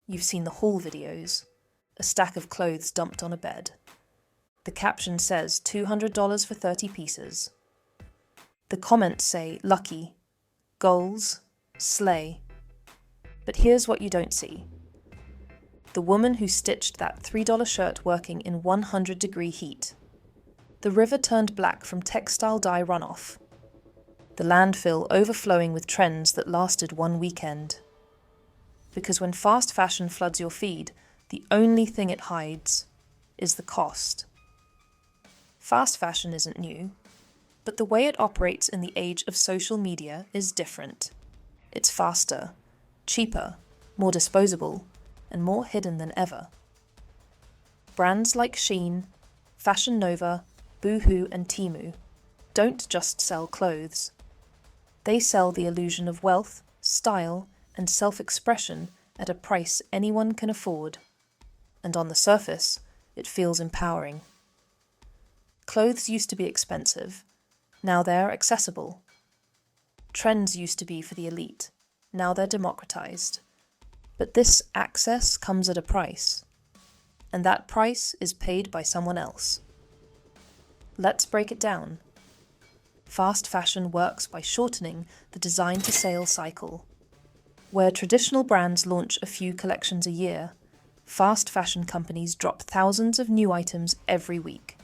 You've seen the haul videos, a stack of clothes dumped on a bed. The caption says $200 for 30 pieces. The comments say lucky, goals, slay. But here's what you don't see. The woman who stitched that $3 shirt working in 100-degree heat. The river turned black from textile dye runoff. The landfill overflowing with trends that lasted one weekend. Because when fast fashion floods your feed, the only thing it hides is the cost. Fast fashion isn't new, but the way it operates in the age of social media is different. It's faster, cheaper, more disposable, and more hidden than ever. Brands like Shein, Fashion Nova, Boohoo, and Temu don't just sell clothes. They sell the illusion of wealth, style, and self-expression at a price anyone can afford. And on the surface, it feels empowering. Clothes used to be expensive. Now they're accessible. Trends used to be for the elite. Now they're democratized. But this access comes at a price. And that price is paid by someone else. Let's break it down. Fast fashion works by shortening the design-to-sale cycle. Where traditional brands launch a few collections a year, fast fashion companies drop thousands of new items every week.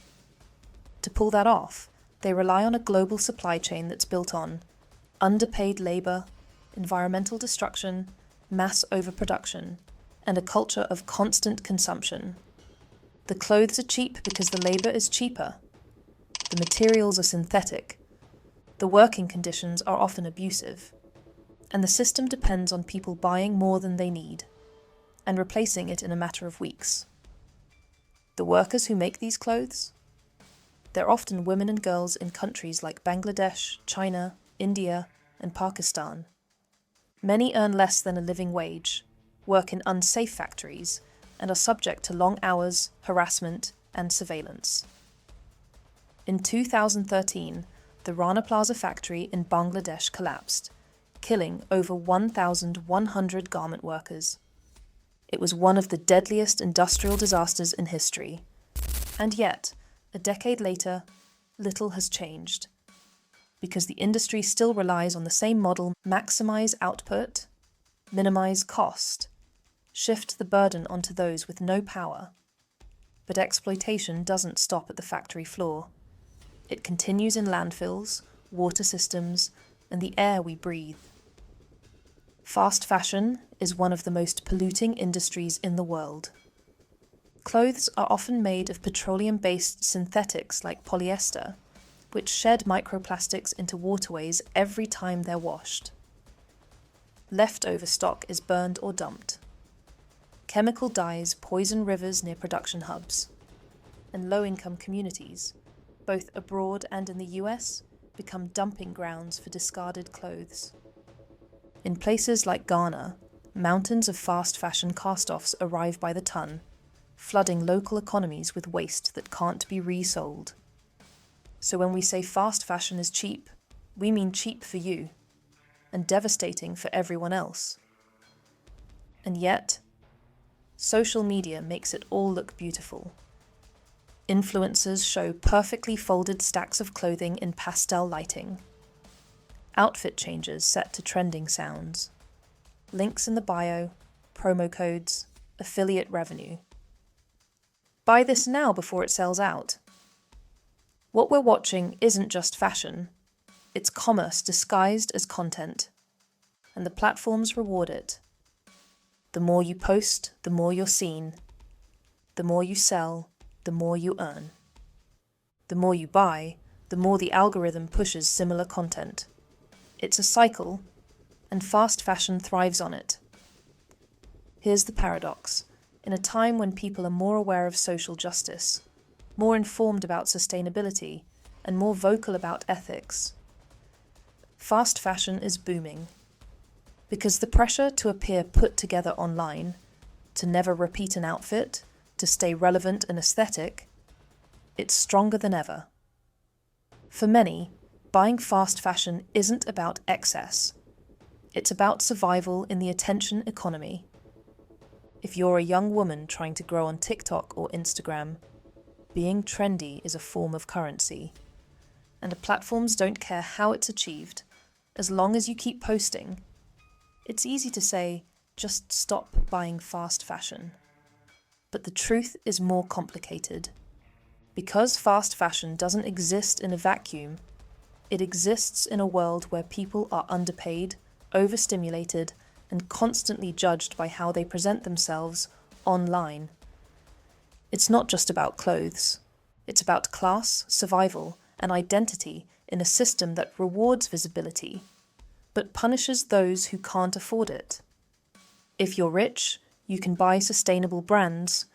To pull that off, they rely on a global supply chain that's built on underpaid labor, environmental destruction, mass overproduction, and a culture of constant consumption. The clothes are cheap because the labor is cheaper. The materials are synthetic. The working conditions are often abusive. And the system depends on people buying more than they need and replacing it in a matter of weeks. The workers who make these clothes? They're often women and girls in countries like Bangladesh, China, India, and Pakistan. Many earn less than a living wage, work in unsafe factories, and are subject to long hours, harassment, and surveillance. In 2013, the Rana Plaza factory in Bangladesh collapsed, killing over 1,100 garment workers. It was one of the deadliest industrial disasters in history. And yet, a decade later, little has changed. Because the industry still relies on the same model: maximize output, minimize cost, shift the burden onto those with no power. But exploitation doesn't stop at the factory floor. It continues in landfills, water systems, and the air we breathe. Fast fashion is one of the most polluting industries in the world. Clothes are often made of petroleum-based synthetics like polyester, which shed microplastics into waterways every time they're washed. Leftover stock is burned or dumped. Chemical dyes poison rivers near production hubs. And low-income communities, both abroad and in the US, become dumping grounds for discarded clothes. In places like Ghana, mountains of fast fashion cast-offs arrive by the ton, flooding local economies with waste that can't be resold. So when we say fast fashion is cheap, we mean cheap for you, and devastating for everyone else. And yet, social media makes it all look beautiful. Influencers show perfectly folded stacks of clothing in pastel lighting. Outfit changes set to trending sounds. Links in the bio, promo codes, affiliate revenue. Buy this now before it sells out. What we're watching isn't just fashion. It's commerce disguised as content. And the platforms reward it. The more you post, the more you're seen. The more you sell, the more you earn. The more you buy, the more the algorithm pushes similar content. It's a cycle, and fast fashion thrives on it. Here's the paradox. In a time when people are more aware of social justice, more informed about sustainability, and more vocal about ethics, fast fashion is booming. Because the pressure to appear put together online, to never repeat an outfit, to stay relevant and aesthetic, it's stronger than ever. For many, buying fast fashion isn't about excess. It's about survival in the attention economy. If you're a young woman trying to grow on TikTok or Instagram, being trendy is a form of currency. And platforms don't care how it's achieved, as long as you keep posting. It's easy to say, just stop buying fast fashion. But the truth is more complicated. Because fast fashion doesn't exist in a vacuum, it exists in a world where people are underpaid, overstimulated, and constantly judged by how they present themselves online. It's not just about clothes. It's about class, survival, and identity in a system that rewards visibility, but punishes those who can't afford it. If you're rich, you can buy sustainable brands,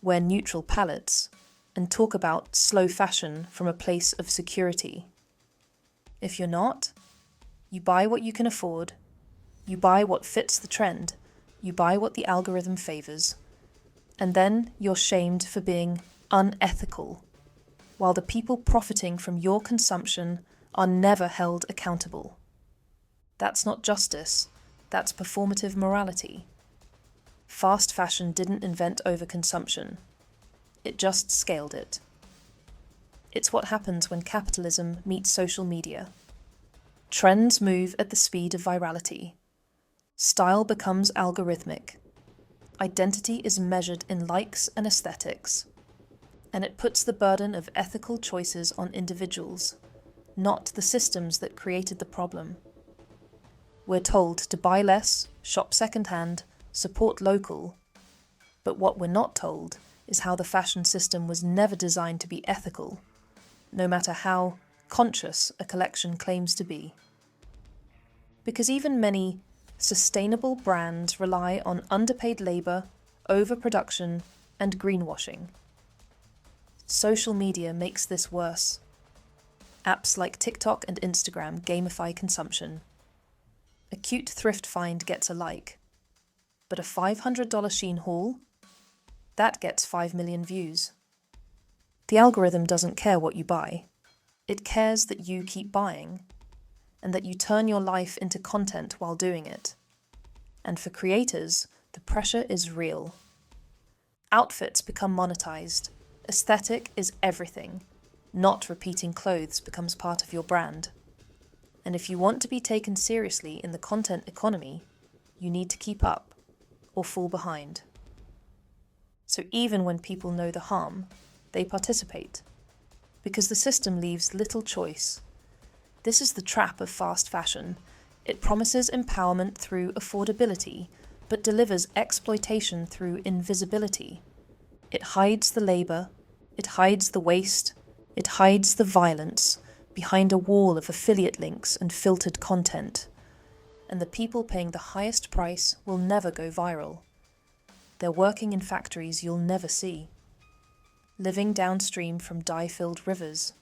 wear neutral palettes, and talk about slow fashion from a place of security. If you're not, you buy what you can afford, you buy what fits the trend, you buy what the algorithm favors, and then you're shamed for being unethical, while the people profiting from your consumption are never held accountable. That's not justice, that's performative morality. Fast fashion didn't invent overconsumption. It just scaled it. It's what happens when capitalism meets social media. Trends move at the speed of virality. Style becomes algorithmic. Identity is measured in likes and aesthetics. And it puts the burden of ethical choices on individuals, not the systems that created the problem. We're told to buy less, shop secondhand, support local. But what we're not told is how the fashion system was never designed to be ethical, no matter how conscious a collection claims to be. Because even many sustainable brands rely on underpaid labor, overproduction, and greenwashing. Social media makes this worse. Apps like TikTok and Instagram gamify consumption. A cute thrift find gets a like, but a $500 Shein haul? That gets 5 million views. The algorithm doesn't care what you buy. It cares that you keep buying, and that you turn your life into content while doing it. And for creators, the pressure is real. Outfits become monetized. Aesthetic is everything. Not repeating clothes becomes part of your brand. And if you want to be taken seriously in the content economy, you need to keep up or fall behind. So even when people know the harm, they participate, because the system leaves little choice. This is the trap of fast fashion. It promises empowerment through affordability, but delivers exploitation through invisibility. It hides the labor, it hides the waste, it hides the violence behind a wall of affiliate links and filtered content. And the people paying the highest price will never go viral. They're working in factories you'll never see, living downstream from dye-filled rivers.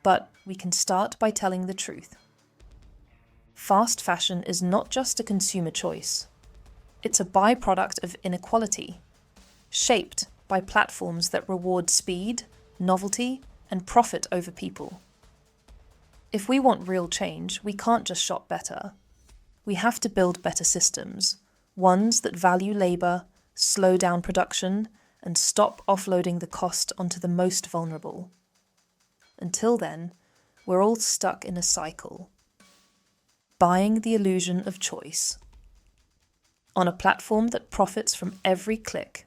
But we can start by telling the truth. Fast fashion is not just a consumer choice. It's a byproduct of inequality, shaped by platforms that reward speed, novelty, and profit over people. If we want real change, we can't just shop better. We have to build better systems, ones that value labor, slow down production, and stop offloading the cost onto the most vulnerable. Until then, we're all stuck in a cycle, buying the illusion of choice on a platform that profits from every click,